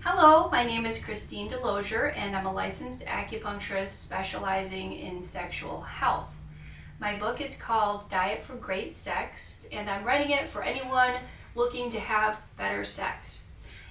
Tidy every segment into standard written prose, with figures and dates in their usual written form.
Hello, my name is Christine Delozier and I'm a licensed acupuncturist specializing in sexual health. My book is called Diet for Great Sex and I'm writing it for anyone looking to have better sex.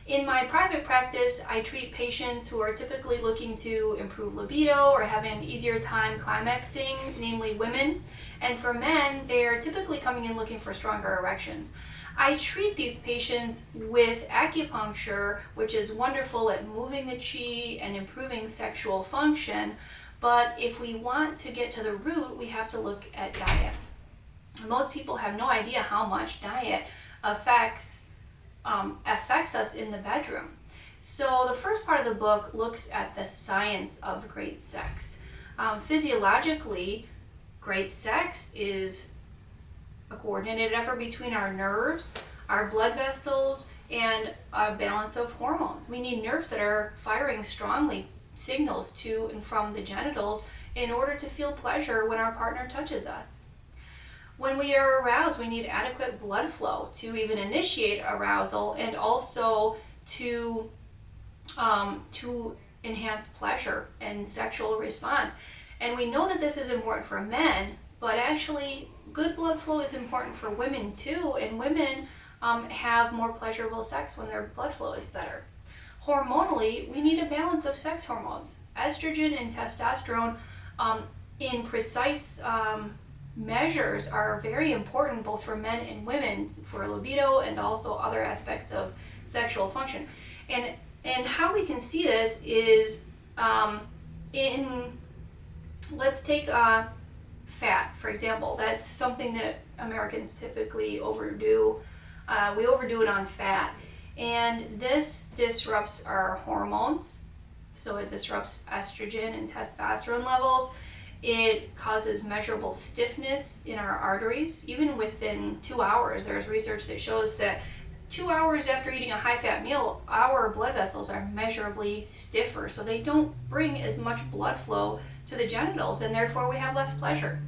In my private practice, I treat patients who are typically looking to improve libido or having an easier time climaxing, namely women. And for men, they are typically coming in looking for stronger erections. I treat these patients with acupuncture, which is wonderful at moving the qi and improving sexual function. But if we want to get to the root, we have to look at diet. Most people have no idea how much diet affects us in the bedroom. So the first part of the book looks at the science of great sex. Physiologically, great sex is a coordinated effort between our nerves, our blood vessels, and a balance of hormones. We need nerves that are firing strongly signals to and from the genitals in order to feel pleasure when our partner touches us. When we are aroused, we need adequate blood flow to even initiate arousal and also to enhance pleasure and sexual response. And we know that this is important for men, but actually good blood flow is important for women too, and women have more pleasurable sex when their blood flow is better. Hormonally, we need a balance of sex hormones. Estrogen and testosterone in precise measures are very important both for men and women for libido and also other aspects of sexual function. And how we can see this is let's take fat, for example. That's something that Americans typically overdo. We overdo it on fat. And this disrupts our hormones. So it disrupts estrogen and testosterone levels. It causes measurable stiffness in our arteries. Even within 2 hours, there's research that shows that 2 hours after eating a high-fat meal, our blood vessels are measurably stiffer. So they don't bring as much blood flow to the genitals, and therefore we have less pleasure.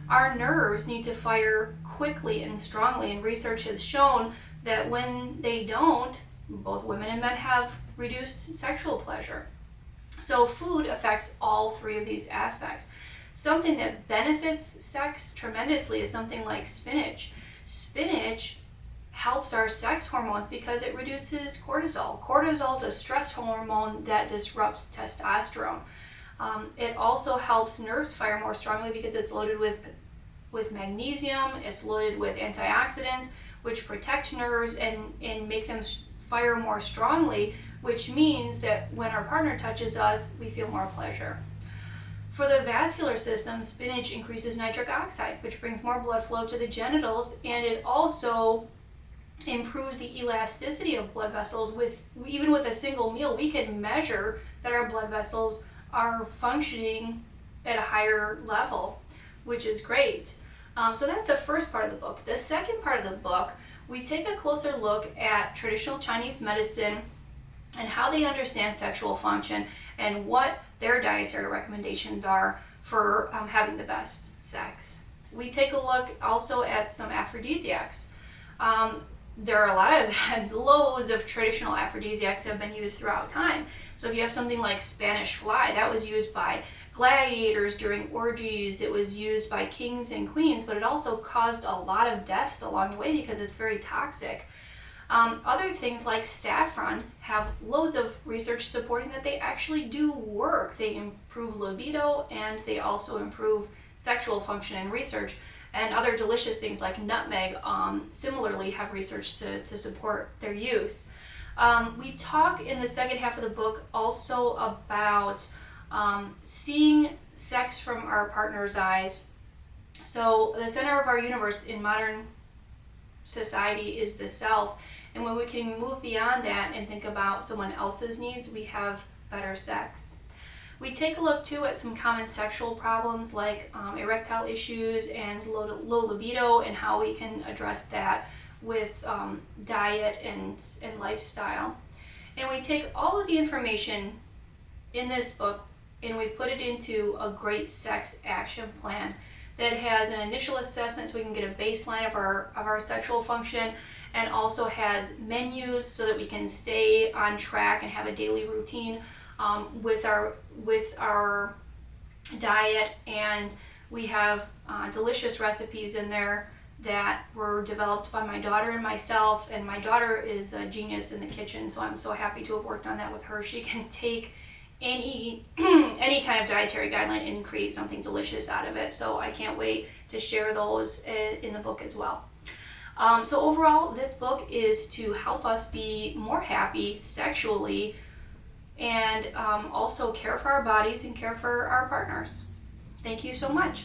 Our nerves need to fire quickly and strongly, and research has shown that when they don't, both women and men have reduced sexual pleasure. So food affects all three of these aspects. Something that benefits sex tremendously is something like spinach. Spinach helps our sex hormones because it reduces cortisol. Cortisol is a stress hormone that disrupts testosterone. It also helps nerves fire more strongly because it's loaded with magnesium, it's loaded with antioxidants, which protect nerves and make them fire more strongly, which means that when our partner touches us, we feel more pleasure. For the vascular system, spinach increases nitric oxide, which brings more blood flow to the genitals, and it also improves the elasticity of blood vessels. Even with a single meal, we can measure that our blood vessels are functioning at a higher level, which is great. So that's the first part of the book. The second part of the book, we take a closer look at traditional Chinese medicine and how they understand sexual function and what their dietary recommendations are for having the best sex. We take a look also at some aphrodisiacs. There are a lot of loads of traditional aphrodisiacs that have been used throughout time. So if you have something like Spanish fly, that was used by gladiators during orgies. It was used by kings and queens, but it also caused a lot of deaths along the way because it's very toxic. Other things like saffron have loads of research supporting that they actually do work. They improve libido and they also improve sexual function and research. And other delicious things like nutmeg similarly have research to support their use. We talk in the second half of the book also about seeing sex from our partner's eyes. So the center of our universe in modern society is the self, and when we can move beyond that and think about someone else's needs, we have better sex. We take a look too at some common sexual problems like erectile issues and low libido and how we can address that with diet and lifestyle. And we take all of the information in this book and we put it into a great sex action plan that has an initial assessment so we can get a baseline of our sexual function, and also has menus so that we can stay on track and have a daily routine with our diet. And we have delicious recipes in there that were developed by my daughter and myself, and my daughter is a genius in the kitchen, so I'm so happy to have worked on that with her. She can take any kind of dietary guideline and create something delicious out of it, so I can't wait to share those in the book as well. So overall, this book is to help us be more happy sexually, and also care for our bodies and care for our partners. Thank you so much.